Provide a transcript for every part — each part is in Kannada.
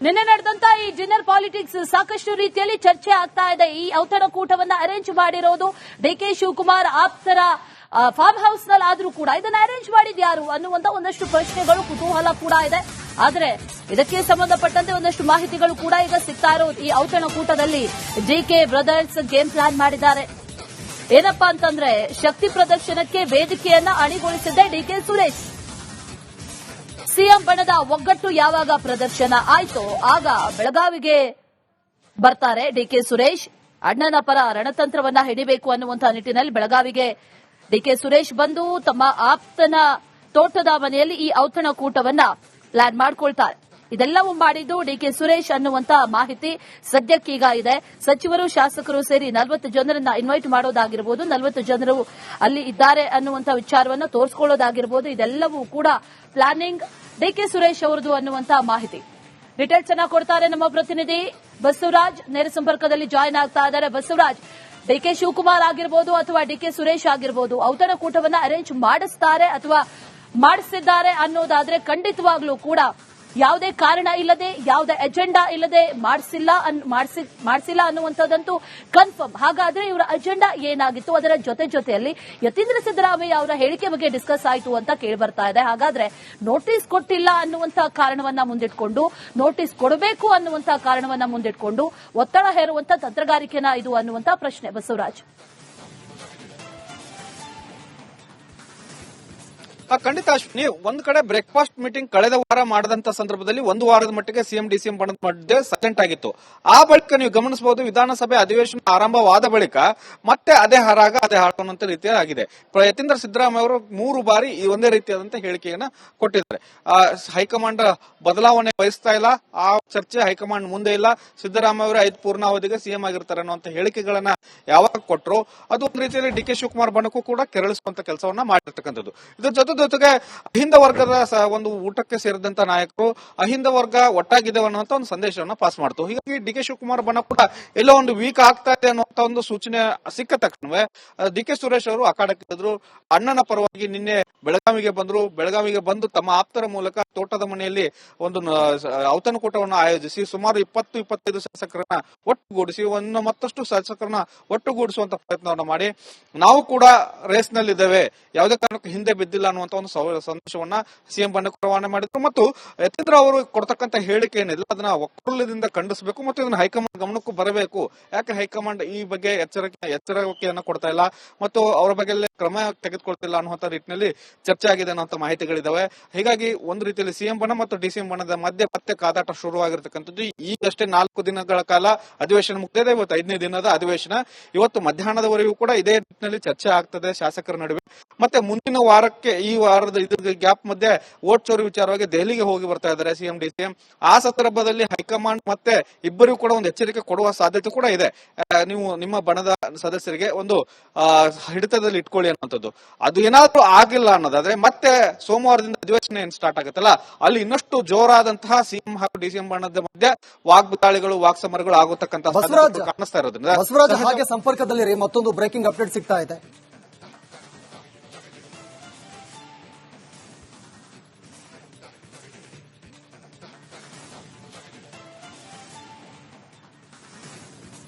ನಿನ್ನೆ ನಡೆದಂತ ಈ ಡಿನ್ನರ್ ಪಾಲಿಟಿಕ್ಸ್ ಸಾಕಷ್ಟು ರೀತಿಯಲ್ಲಿ ಚರ್ಚೆ ಆಗ್ತಾ ಇದೆ. ಈ ಔತಣಕೂಟವನ್ನ ಅರೇಂಜ್ ಮಾಡಿರೋದು ಡಿಕೆ ಶಿವಕುಮಾರ್ ಆಪ್ತರ ಫಾರ್ಮ್ ಹೌಸ್ ನಲ್ಲಿ ಆದ್ರೂ ಕೂಡ ಇದನ್ನ ಅರೇಂಜ್ ಮಾಡಿದ್ ಯಾರು ಅನ್ನುವಂತ ಒಂದಷ್ಟು ಪ್ರಶ್ನೆಗಳು, ಕುತೂಹಲ ಕೂಡ ಇದೆ. ಆದ್ರೆ ಇದಕ್ಕೆ ಸಂಬಂಧಪಟ್ಟಂತೆ ಒಂದಷ್ಟು ಮಾಹಿತಿಗಳು ಕೂಡ ಈಗ ಸಿಗ್ತಾ ಇರೋದು. ಈ ಔತಣಕೂಟದಲ್ಲಿ ಡಿಕೆ ಬ್ರದರ್ಸ್ ಗೇಮ್ ಪ್ಲಾನ್ ಮಾಡಿದ್ದಾರೆ. ಏನಪ್ಪಾ ಅಂತಂದ್ರೆ ಶಕ್ತಿ ಪ್ರದರ್ಶನಕ್ಕೆ ವೇದಿಕೆಯನ್ನ ಅಣಿಗೊಳಿಸಿದ್ದೆ ಡಿಕೆ ಸುರೇಶ್. ಸಿಎಂ ಬಣದ ಒಗ್ಗಟ್ಟು ಯಾವಾಗ ಪ್ರದರ್ಶನ ಆಯ್ತೋ ಆಗ ಬೆಳಗಾವಿಗೆ ಬರ್ತಾರೆ ಡಿಕೆ ಸುರೇಶ್. ಅಣ್ಣನ ಪರ ರಣತಂತ್ರವನ್ನ ಹಿಡಿಬೇಕು ಅನ್ನುವಂತಹ ನಿಟ್ಟಿನಲ್ಲಿ ಬೆಳಗಾವಿಗೆ ಡಿಕೆ ಸುರೇಶ್ ಬಂದು ತಮ್ಮ ಆಪ್ತನ ತೋಟದ ಮನೆಯಲ್ಲಿ ಈ ಔತಣಕೂಟವನ್ನ ಪ್ಲಾನ್ ಮಾಡಿಕೊಳ್ತಾರೆ. ಇದೆಲ್ಲವೂ ಮಾಡಿದ್ದು ಡಿಕೆ ಸುರೇಶ್ ಅನ್ನುವಂತ ಮಾಹಿತಿ ಸದ್ಯಕ್ಕೀಗ ಇದೆ. ಸಚಿವರು ಶಾಸಕರು ಸೇರಿ 40 ಜನರನ್ನ ಇನ್ವೈಟ್ ಮಾಡೋದಾಗಿರಬಹುದು, 40 ಜನರು ಅಲ್ಲಿ ಇದ್ದಾರೆ ಅನ್ನುವಂತ ವಿಚಾರವನ್ನು ತೋರಿಸಿಕೊಳ್ಳೋದಾಗಿರಬಹುದು. ಇದೆಲ್ಲವೂ ಕೂಡ ಪ್ಲಾನಿಂಗ್ ಡಿಕೆ ಸುರೇಶ್ ಅವರದು ಅನ್ನುವಂತ ಮಾಹಿತಿ. ಡೀಟೇಲ್ಸ್ ಅನ್ನ ಕೊಡ್ತಾರೆ ನಮ್ಮ ಪ್ರತಿನಿಧಿ ಬಸವರಾಜ್, ನೇರ ಸಂಪರ್ಕದಲ್ಲಿ ಜಾಯಿನ್ ಆಗ್ತಾ ಇದ್ದಾರೆ. ಬಸವರಾಜ್, ಡಿಕೆ ಶಿವಕುಮಾರ್ ಆಗಿರಬಹುದು ಅಥವಾ ಡಿಕೆ ಸುರೇಶ್ ಆಗಿರಬಹುದು ಔತಣಕೂಟವನ್ನ ಅರೇಂಜ್ ಮಾಡಿಸ್ತಾರೆ ಅಥವಾ ಮಾಡಿಸಿದ್ದಾರೆ ಅನ್ನೋದಾದ್ರೆ ಖಂಡಿತವಾಗ್ಲೂ ಕೂಡ ಯಾವುದೇ ಕಾರಣ ಇಲ್ಲದೆ, ಯಾವುದೇ ಅಜೆಂಡಾ ಇಲ್ಲದೆ ಮಾಡಿಸಿಲ್ಲ ಅನ್ನುವಂಥದ್ದಂತೂ ಕನ್ಫರ್ಮ್. ಹಾಗಾದ್ರೆ ಇವರ ಅಜೆಂಡಾ ಏನಾಗಿತ್ತು, ಅದರ ಜೊತೆಯಲ್ಲಿ ಯತೀಂದ್ರ ಸಿದ್ದರಾಮಯ್ಯ ಅವರ ಹೇಳಿಕೆ ಬಗ್ಗೆ ಡಿಸ್ಕಸ್ ಆಯಿತು ಅಂತ ಕೇಳಿ ಬರ್ತಾ ಇದೆ. ಹಾಗಾದ್ರೆ ನೋಟಿಸ್ ಕೊಟ್ಟಿಲ್ಲ ಅನ್ನುವಂತಹ ಕಾರಣವನ್ನ ಮುಂದಿಟ್ಕೊಂಡು, ನೋಟಿಸ್ ಕೊಡಬೇಕು ಅನ್ನುವಂತಹ ಕಾರಣವನ್ನ ಮುಂದಿಟ್ಕೊಂಡು ಒತ್ತಡ ಹೇರುವಂತ ತಂತ್ರಗಾರಿಕೆನ ಇದು ಅನ್ನುವಂತ ಪ್ರಶ್ನೆ ಬಸವರಾಜ್. ಖಂಡಿತ ಅಶ್ವಿನಿ, ಒಂದ್ ಕಡೆ ಬ್ರೇಕ್ಫಾಸ್ಟ್ ಮೀಟಿಂಗ್ ಕಳೆದ ವಾರ ಮಾಡದಂತ ಸಂದರ್ಭದಲ್ಲಿ ಒಂದು ವಾರದ ಮಟ್ಟಿಗೆ ಸಿಎಂ ಡಿಸಿಎಂ ಬಣದ ಮಧ್ಯೆ ಸೈಲೆಂಟ್ ಆಗಿತ್ತು. ಆ ಬಳಿಕ ನೀವು ಗಮನಿಸಬಹುದು, ವಿಧಾನಸಭೆ ಅಧಿವೇಶನ ಆರಂಭವಾದ ಬಳಿಕ ಮತ್ತೆ ಅದೇ ಹರಾಗ ಅದೇ ಹಾಡುವಂತ ರೀತಿಯಾಗಿದೆ. ಯತೀಂದ್ರ ಸಿದ್ದರಾಮಯ್ಯ ಅವರು 3 ಬಾರಿ ಈ ಒಂದೇ ರೀತಿಯಾದಂತಹ ಹೇಳಿಕೆಯನ್ನ ಕೊಟ್ಟಿದ್ದಾರೆ. ಹೈಕಮಾಂಡ್ ಬದಲಾವಣೆ ಬಯಸ್ತಾ ಇಲ್ಲ, ಆ ಚರ್ಚೆ ಹೈಕಮಾಂಡ್ ಮುಂದೆ ಇಲ್ಲ, ಸಿದ್ದರಾಮಯ್ಯ ಅವರು 5 ಪೂರ್ಣಾವಧಿಗೆ ಸಿಎಂ ಆಗಿರ್ತಾರೆ ಅನ್ನುವಂತ ಹೇಳಿಕೆಗಳನ್ನ ಯಾವಾಗ ಕೊಟ್ಟರು ಅದು ಒಂದು ರೀತಿಯಲ್ಲಿ ಡಿಕೆ ಶಿವಕುಮಾರ್ ಬಣಕ್ಕೂ ಕೂಡ ಕೆರಳಿಸುವಂತ ಕೆಲಸವನ್ನ ಮಾಡಿರ್ತಕ್ಕಂಥದ್ದು. ಇದ್ರ ಜೊತೆಗೆ ಅಹಿಂದ ವರ್ಗದ ಒಂದು ಊಟಕ್ಕೆ ಸೇರಿದಂತ ನಾಯಕರು ಅಹಿಂದ ವರ್ಗ ಒಟ್ಟಾಗಿದೆ ಅನ್ನುವಂತ ಒಂದು ಸಂದೇಶವನ್ನ ಪಾಸ್ ಮಾಡ್ತು. ಹೀಗಾಗಿ ಡಿಕೆ ಶಿವಕುಮಾರ್ ಬಣ ಕೂಡ ಎಲ್ಲೋ ಒಂದು ವೀಕ್ ಆಗ್ತಾ ಇದೆ ಅನ್ನುವಂತ ಒಂದು ಸೂಚನೆ ಸಿಕ್ಕ ತಕ್ಷಣವೇ ಡಿಕೆ ಸುರೇಶ್ ಅವರು ಅಖಾಡಕ್ಕಿದ್ರು. ಅಣ್ಣನ ಪರವಾಗಿ ನಿನ್ನೆ ಬೆಳಗಾವಿಗೆ ಬಂದ್ರು. ಬೆಳಗಾವಿಗೆ ಬಂದು ತಮ್ಮ ಆಪ್ತರ ಮೂಲಕ ತೋಟದ ಮನೆಯಲ್ಲಿ ಒಂದು ಔತಣಕೂಟವನ್ನು ಆಯೋಜಿಸಿ ಸುಮಾರು 20-25 ಶಾಸಕರನ್ನ ಒಟ್ಟುಗೂಡಿಸಿ ಮತ್ತಷ್ಟು ಶಾಸಕರನ್ನ ಒಟ್ಟುಗೂಡಿಸುವಂತ ಪ್ರಯತ್ನವನ್ನ ಮಾಡಿ, ನಾವು ಕೂಡ ರೇಸ್ ನಲ್ಲಿದ್ದೇವೆ, ಯಾವುದೇ ಕಾರಣಕ್ಕೂ ಹಿಂದೆ ಬಿದ್ದಿಲ್ಲ ಅನ್ನುವಂತ ಒಂದು ಸಂದೇಶವನ್ನ ಸಿಎಂ ಬಣ್ಣಕ್ಕೆ ರವಾನೆ ಮಾಡಿದ್ರು. ಮತ್ತು ಯತೀಂದ್ರ ಅವರು ಕೊಡ್ತಕ್ಕಂಥ ಹೇಳಿಕೆ ಏನಿಲ್ಲ ಅದನ್ನ ಒಕ್ಕೂಲದಿಂದ ಖಂಡಿಸಬೇಕು ಮತ್ತು ಇದನ್ನ ಹೈಕಮಾಂಡ್ ಗಮನಕ್ಕೂ ಬರಬೇಕು. ಯಾಕೆ ಹೈಕಮಾಂಡ್ ಈ ಬಗ್ಗೆ ಎಚ್ಚರಿಕೆಯನ್ನ ಕೊಡ್ತಾ ಇಲ್ಲ ಮತ್ತು ಅವರ ಬಗ್ಗೆ ಕ್ರಮ ತೆಗೆದುಕೊಳ್ತಿಲ್ಲ ಅನ್ನುವಂತ ನಿಟ್ಟಿನಲ್ಲಿ ಚರ್ಚೆ ಆಗಿದೆ ಅನ್ನುವಂತ ಮಾಹಿತಿಗಳಿದಾವೆ. ಹೀಗಾಗಿ ಒಂದು ರೀತಿಯಲ್ಲಿ ಸಿಎಂ ಬಣ ಮತ್ತು ಡಿಸಿಎಂ ಬಣದ ಮಧ್ಯೆ ಮತ್ತೆ ಕಾದಾಟ ಶುರುವಾಗಿರ್ತಕ್ಕಂಥದ್ದು. ಈಗಷ್ಟೇ 4 ದಿನಗಳ ಕಾಲ ಅಧಿವೇಶನ ಮುಕ್ತಿದೆ. ಇವತ್ತು 5ನೇ ದಿನದ ಅಧಿವೇಶನ. ಇವತ್ತು ಮಧ್ಯಾಹ್ನದವರೆಗೂ ಕೂಡ ಇದೇ ನಿಟ್ಟಿನಲ್ಲಿ ಚರ್ಚೆ ಆಗ್ತದೆ ಶಾಸಕರ ನಡುವೆ. ಮತ್ತೆ ಮುಂದಿನ ವಾರಕ್ಕೆ ಈ ವಾರದ ಗ್ಯಾಪ್ ಮಧ್ಯೆ ವೋಟ್ ಚೋರಿ ವಿಚಾರವಾಗಿ ದೆಹಲಿಗೆ ಹೋಗಿ ಬರ್ತಾ ಇದ್ದಾರೆ ಸಿಎಂ ಡಿಸಿಎಂ. ಆ ಸಂದರ್ಭದಲ್ಲಿ ಹೈಕಮಾಂಡ್ ಮತ್ತೆ ಇಬ್ಬರಿಗೂ ಕೂಡ ಒಂದು ಎಚ್ಚರಿಕೆ ಕೊಡುವ ಸಾಧ್ಯತೆ ಕೂಡ ಇದೆ. ನೀವು ನಿಮ್ಮ ಬಣದ ಸದಸ್ಯರಿಗೆ ಒಂದು ಹಿಡಿತದಲ್ಲಿ ಇಟ್ಕೊಳ್ಳಿ ಅನ್ನುವಂಥದ್ದು. ಅದು ಏನಾದ್ರೂ ಆಗಿಲ್ಲ ಅನ್ನೋದಾದ್ರೆ ಮತ್ತೆ ಸೋಮವಾರದಿಂದ ಅಧಿವೇಶನ ಏನ್ ಸ್ಟಾರ್ಟ್ ಆಗುತ್ತಲ್ಲ, ಅಲ್ಲಿ ಇನ್ನಷ್ಟು ಜೋರಾದಂತಹ ಸಿಎಂ ಹಾಗೂ ಡಿಸಿಎಂ ಬಣದ ಮಧ್ಯೆ ವಾಗ್ದಾಳಿಗಳು ವಾಕ್ಸಮರಗಳು ಆಗತಕ್ಕಂತ ಕಾಣಿಸ್ತಾ ಇರೋದ್ರಿಂದ ಬಸವರಾಜ್ ಹಾಗೆ ಸಂಪರ್ಕದಲ್ಲಿ ಮತ್ತೊಂದು ಬ್ರೇಕಿಂಗ್ ಅಪ್ಡೇಟ್ ಸಿಗ್ತಾ ಇದೆ.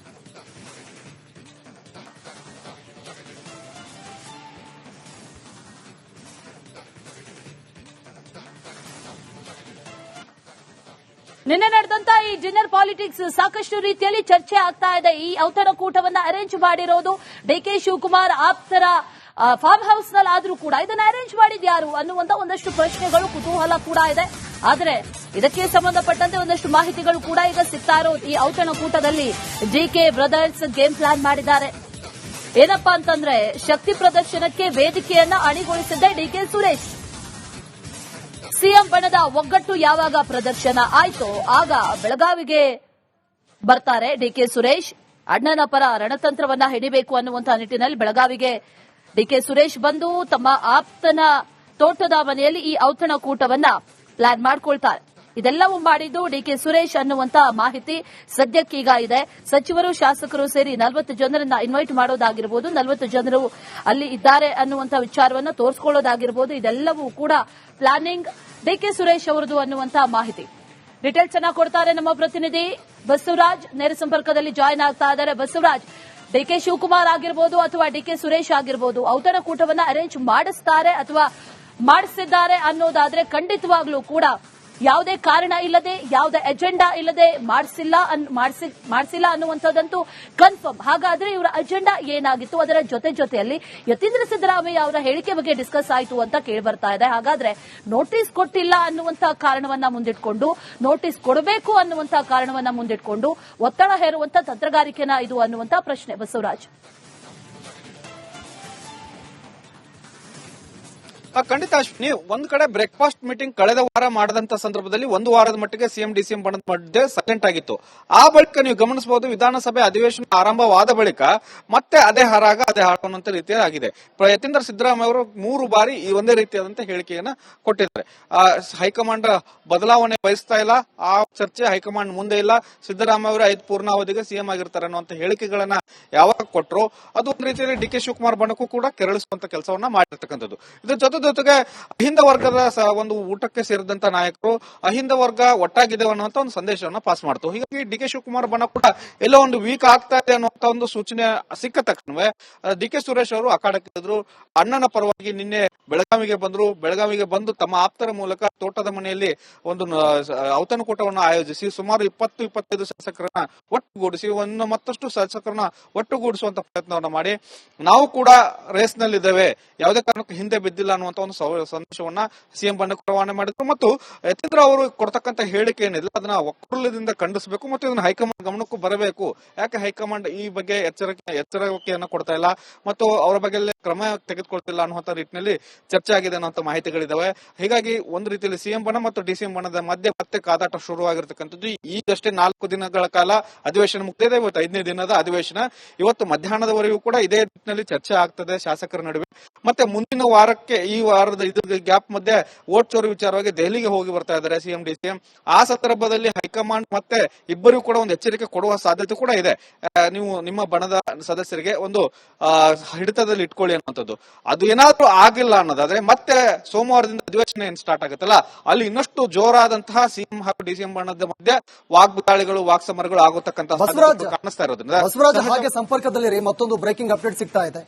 ನಿನ್ನೆ ನಡೆದಂತ ಈ ಡಿನ್ನರ್ ಪಾಲಿಟಿಕ್ಸ್ ಸಾಕಷ್ಟು ರೀತಿಯಲ್ಲಿ ಚರ್ಚೆ ಆಗ್ತಾ ಇದೆ. ಈ ಔತಣಕೂಟವನ್ನ ಅರೇಂಜ್ ಮಾಡಿರೋದು ಡಿಕೆ ಶಿವಕುಮಾರ್ ಆಪ್ತರ ಫಾರ್ಮ್ ಹೌಸ್ ನಲ್ಲಿ ಆದ್ರೂ ಕೂಡ ಇದನ್ನ ಅರೇಂಜ್ ಮಾಡಿದ್ ಯಾರು ಅನ್ನುವಂತ ಒಂದಷ್ಟು ಪ್ರಶ್ನೆಗಳು, ಕುತೂಹಲ ಕೂಡ ಇದೆ. ಆದ್ರೆ ಇದಕ್ಕೆ ಸಂಬಂಧಪಟ್ಟಂತೆ ಒಂದಷ್ಟು ಮಾಹಿತಿಗಳು ಕೂಡ ಈಗ ಸಿಗ್ತಾ ಇರೋದು. ಈ ಔತಣಕೂಟದಲ್ಲಿ ಡಿಕೆ ಬ್ರದರ್ಸ್ ಗೇಮ್ ಪ್ಲಾನ್ ಮಾಡಿದ್ದಾರೆ. ಏನಪ್ಪಾ ಅಂತಂದ್ರೆ ಶಕ್ತಿ ಪ್ರದರ್ಶನಕ್ಕೆ ವೇದಿಕೆಯನ್ನ ಅಣಿಗೊಳಿಸಿದ್ದೆ ಡಿಕೆ ಸುರೇಶ್. ಸಿಎಂ ಬಣದ ಒಗ್ಗಟ್ಟು ಯಾವಾಗ ಪ್ರದರ್ಶನ ಆಯ್ತೋ ಆಗ ಬೆಳಗಾವಿಗೆ ಬರ್ತಾರೆ ಡಿಕೆ ಸುರೇಶ್. ಅಣ್ಣನ ಪರ ರಣತಂತ್ರವನ್ನ ಹಿಡಿಬೇಕು ಅನ್ನುವಂತಹ ನಿಟ್ಟಿನಲ್ಲಿ ಬೆಳಗಾವಿಗೆ ಡಿಕೆ ಸುರೇಶ್ ಬಂದು ತಮ್ಮ ಆಪ್ತನ ತೋಟದ ಮನೆಯಲ್ಲಿ ಈ ಔತಣಕೂಟವನ್ನ ಪ್ಲಾನ್ ಮಾಡಿಕೊಳ್ತಾರೆ. ಇದೆಲ್ಲವೂ ಮಾಡಿದ್ದು ಡಿಕೆ ಸುರೇಶ್ ಅನ್ನುವಂತ ಮಾಹಿತಿ ಸದ್ಯಕ್ಕೀಗ ಇದೆ. ಸಚಿವರು ಶಾಸಕರು ಸೇರಿ 40 ಜನರನ್ನ ಇನ್ವೈಟ್ ಮಾಡೋದಾಗಿರಬಹುದು, 40 ಜನರು ಅಲ್ಲಿ ಇದ್ದಾರೆ ಅನ್ನುವಂತ ವಿಚಾರವನ್ನು ತೋರಿಸಿಕೊಳ್ಳೋದಾಗಿರಬಹುದು. ಇದೆಲ್ಲವೂ ಕೂಡ ಪ್ಲಾನಿಂಗ್ ಡಿಕೆ ಸುರೇಶ್ ಅವರದು ಅನ್ನುವಂತ ಮಾಹಿತಿ. ಡೀಟೇಲ್ಸ್ ಅನ್ನ ಕೊಡ್ತಾರೆ ನಮ್ಮ ಪ್ರತಿನಿಧಿ ಬಸವರಾಜ್. ನೇರ ಸಂಪರ್ಕದಲ್ಲಿ ಜಾಯಿನ್ ಆಗ್ತಾ ಇದ್ದಾರೆ. ಬಸವರಾಜ್, ಡಿಕೆ ಶಿವಕುಮಾರ್ ಆಗಿರ್ಬೋದು ಅಥವಾ ಡಿಕೆ ಸುರೇಶ್ ಆಗಿರ್ಬೋದು ಔತಣಕೂಟವನ್ನ ಅರೇಂಜ್ ಮಾಡಿಸ್ತಾರೆ ಅಥವಾ ಮಾಡಿಸಿದ್ದಾರೆ ಅನ್ನೋದಾದ್ರೆ ಖಂಡಿತವಾಗ್ಲೂ ಕೂಡ ಯಾವುದೇ ಕಾರಣ ಇಲ್ಲದೆ ಯಾವುದೇ ಎಜೆಂಡಾ ಇಲ್ಲದೆ ಮಾಡಿಸಿಲ್ಲ ಅನ್ನುವಂಥದ್ದಂತೂ ಕನ್ಫರ್ಮ್. ಹಾಗಾದ್ರೆ ಇವರ ಅಜೆಂಡಾ ಏನಾಗಿತ್ತು, ಅದರ ಜೊತೆಯಲ್ಲಿ ಯತೀಂದ್ರ ಸಿದ್ದರಾಮಯ್ಯ ಅವರ ಹೇಳಿಕೆ ಬಗ್ಗೆ ಡಿಸ್ಕಸ್ ಆಯಿತು ಅಂತ ಕೇಳಿ ಬರ್ತಾ ಇದೆ. ಹಾಗಾದ್ರೆ ನೋಟಿಸ್ ಕೊಟ್ಟಿಲ್ಲ ಅನ್ನುವಂತಹ ಕಾರಣವನ್ನ ಮುಂದಿಟ್ಕೊಂಡು, ನೋಟಿಸ್ ಕೊಡಬೇಕು ಅನ್ನುವಂತಹ ಕಾರಣವನ್ನ ಮುಂದಿಟ್ಕೊಂಡು ಒತ್ತಡ ಹೇರುವಂತ ತಂತ್ರಗಾರಿಕೆನ ಇದು ಅನ್ನುವಂತ ಪ್ರಶ್ನೆ ಬಸವರಾಜ್. ಖಂಡಿತ ಅಶ್ವಿನಿ, ಒಂದ್ ಕಡೆ ಬ್ರೇಕ್ಫಾಸ್ಟ್ ಮೀಟಿಂಗ್ ಕಳೆದ ವಾರ ಮಾಡದಂತ ಸಂದರ್ಭದಲ್ಲಿ ಒಂದು ವಾರದ ಮಟ್ಟಿಗೆ ಸಿಎಂ ಡಿಸಿಎಂ ಬಣದ ಮಧ್ಯೆ ಸೈಲೆಂಟ್ ಆಗಿತ್ತು. ಆ ಬಳಿಕ ನೀವು ಗಮನಿಸಬಹುದು, ವಿಧಾನಸಭೆ ಅಧಿವೇಶನ ಆರಂಭವಾದ ಬಳಿಕ ಮತ್ತೆ ಅದೇ ಹರಾಗ ಅದೇ ಹಾಡುವಂತ ರೀತಿಯಾಗಿದೆ. ಯತೀಂದ್ರ ಸಿದ್ದರಾಮಯ್ಯ ಅವರು 3 ಬಾರಿ ಈ ಒಂದೇ ರೀತಿಯಾದಂತಹ ಹೇಳಿಕೆಯನ್ನ ಕೊಟ್ಟಿದ್ದಾರೆ. ಹೈಕಮಾಂಡ್ ಬದಲಾವಣೆ ಬಯಸ್ತಾ ಇಲ್ಲ, ಆ ಚರ್ಚೆ ಹೈಕಮಾಂಡ್ ಮುಂದೆ ಇಲ್ಲ, ಸಿದ್ದರಾಮಯ್ಯ ಅವರು 5 ಪೂರ್ಣಾವಧಿಗೆ ಸಿಎಂ ಆಗಿರ್ತಾರೆ ಅನ್ನುವಂತ ಹೇಳಿಕೆಗಳನ್ನ ಯಾವಾಗ ಕೊಟ್ಟರು ಅದು ಒಂದು ರೀತಿಯಲ್ಲಿ ಡಿಕೆ ಶಿವಕುಮಾರ್ ಬಣಕ್ಕೂ ಕೂಡ ಕೆರಳಿಸುವಂತ ಕೆಲಸವನ್ನ ಮಾಡಿರ್ತಕ್ಕಂಥದ್ದು. ಇದ್ರ ಜೊತೆಗೆ ಅಹಿಂದ ವರ್ಗದ ಒಂದು ಊಟಕ್ಕೆ ಸೇರಿದಂತ ನಾಯಕರು ಅಹಿಂದ ವರ್ಗ ಒಟ್ಟಾಗಿದೆ ಅನ್ನುವಂತ ಒಂದು ಸಂದೇಶವನ್ನ ಪಾಸ್ ಮಾಡ್ತು. ಹೀಗಾಗಿ ಡಿಕೆ ಶಿವಕುಮಾರ್ ಬಣ ಕೂಡ ಎಲ್ಲೋ ಒಂದು ವೀಕ್ ಆಗ್ತಾ ಇದೆ ಅನ್ನುವಂತ ಒಂದು ಸೂಚನೆ ಸಿಕ್ಕ ತಕ್ಷಣವೇ ಡಿಕೆ ಸುರೇಶ್ ಅವರು ಅಖಾಡಕ್ಕಿದ್ರು. ಅಣ್ಣನ ಪರವಾಗಿ ನಿನ್ನೆ ಬೆಳಗಾವಿಗೆ ಬಂದು ತಮ್ಮ ಆಪ್ತರ ಮೂಲಕ ತೋಟದ ಮನೆಯಲ್ಲಿ ಒಂದು ಔತಣಕೂಟವನ್ನು ಆಯೋಜಿಸಿ ಸುಮಾರು 20-25 ಶಾಸಕರನ್ನ ಒಟ್ಟುಗೂಡಿಸಿ ಮತ್ತಷ್ಟು ಶಾಸಕರನ್ನ ಒಟ್ಟುಗೂಡಿಸುವಂತ ಪ್ರಯತ್ನವನ್ನ ಮಾಡಿ, ನಾವು ಕೂಡ ರೇಸ್ ನಲ್ಲಿದ್ದೇವೆ, ಯಾವುದೇ ಕಾರಣಕ್ಕೂ ಹಿಂದೆ ಬಿದ್ದಿಲ್ಲ ಅನ್ನುವಂತ ಒಂದು ಸಂದೇಶವನ್ನ ಸಿಎಂ ಬಣ್ಣಕ್ಕೆ ರವಾನೆ ಮಾಡಿದ್ರು. ಮತ್ತು ಯತೀಂದ್ರ ಅವರು ಕೊಡ್ತಕ್ಕಂತ ಹೇಳಿಕೆ ಏನಿಲ್ಲ ಅದನ್ನ ಒಕ್ಕೂಲದಿಂದ ಖಂಡಿಸಬೇಕು ಮತ್ತು ಇದನ್ನ ಹೈಕಮಾಂಡ್ ಗಮನಕ್ಕೂ ಬರಬೇಕು. ಯಾಕೆ ಹೈಕಮಾಂಡ್ ಈ ಬಗ್ಗೆ ಎಚ್ಚರಿಕೆಯನ್ನು ಕೊಡ್ತಾ ಇಲ್ಲ ಮತ್ತು ಅವರ ಬಗ್ಗೆ ಕ್ರಮ ತೆಗೆದುಕೊಳ್ತಿಲ್ಲ ಅನ್ನುವಂತ ನಿಟ್ಟಿನಲ್ಲಿ ಚರ್ಚೆ ಆಗಿದೆ ಅನ್ನುವಂತ ಮಾಹಿತಿಗಳಿದಾವೆ. ಹೀಗಾಗಿ ಒಂದು ರೀತಿಯಲ್ಲಿ ಸಿಎಂ ಬಣ ಮತ್ತು ಡಿಸಿಎಂ ಬಣದ ಮಧ್ಯೆ ಮತ್ತೆ ಕಾದಾಟ ಶುರುವಾಗಿರ್ತಕ್ಕಂಥದ್ದು. ಈಗಷ್ಟೇ 4 ದಿನಗಳ ಕಾಲ ಅಧಿವೇಶನ ಮುಕ್ತಿದೆ. ಇವತ್ತು 5ನೇ ದಿನದ ಅಧಿವೇಶನ. ಇವತ್ತು ಮಧ್ಯಾಹ್ನದವರೆಗೂ ಕೂಡ ಇದೇ ನಿಟ್ಟಿನಲ್ಲಿ ಚರ್ಚೆ ಆಗ್ತದೆ ಶಾಸಕರ ನಡುವೆ. ಮತ್ತೆ ಮುಂದಿನ ವಾರಕ್ಕೆ ಈ ವಾರದ ಗ್ಯಾಪ್ ಮಧ್ಯೆ ವೋಟ್ ಚೋರಿ ವಿಚಾರವಾಗಿ ದೆಹಲಿಗೆ ಹೋಗಿ ಬರ್ತಾ ಇದ್ದಾರೆ ಸಿಎಂ ಡಿಸಿಎಂ. ಆ ಸಂದರ್ಭದಲ್ಲಿ ಹೈಕಮಾಂಡ್ ಮತ್ತೆ ಇಬ್ಬರಿಗೂ ಕೂಡ ಒಂದು ಎಚ್ಚರಿಕೆ ಕೊಡುವ ಸಾಧ್ಯತೆ ಕೂಡ ಇದೆ. ನೀವು ನಿಮ್ಮ ಬಣದ ಸದಸ್ಯರಿಗೆ ಒಂದು ಹಿಡಿತದಲ್ಲಿ ಇಟ್ಕೊಳ್ಳಿ ಅನ್ನುವಂಥದ್ದು. ಅದು ಏನಾದ್ರೂ ಆಗಿಲ್ಲ ಅನ್ನೋದಾದ್ರೆ ಮತ್ತೆ ಸೋಮವಾರದಿಂದ ಅಧಿವೇಶನ ಏನ್ ಸ್ಟಾರ್ಟ್ ಆಗುತ್ತಲ್ಲ, ಅಲ್ಲಿ ಇನ್ನಷ್ಟು ಜೋರಾದಂತಹ ಸಿಎಂ ಹಾಗೂ ಡಿಸಿಎಂ ಬಣದ ಮಧ್ಯೆ ವಾಗ್ದಾಳಿಗಳು ವಾಕ್ಸಮರಗಳು ಆಗತಕ್ಕಂತಹ ಕಾಣಿಸ್ತಾ ಇರೋದ್ರಿಂದ ಬಸವರಾಜ್ ಹಾಗೆ ಸಂಪರ್ಕದಲ್ಲಿ ಮತ್ತೊಂದು ಬ್ರೇಕಿಂಗ್ ಅಪ್ಡೇಟ್ ಸಿಗ್ತಾ ಇದೆ.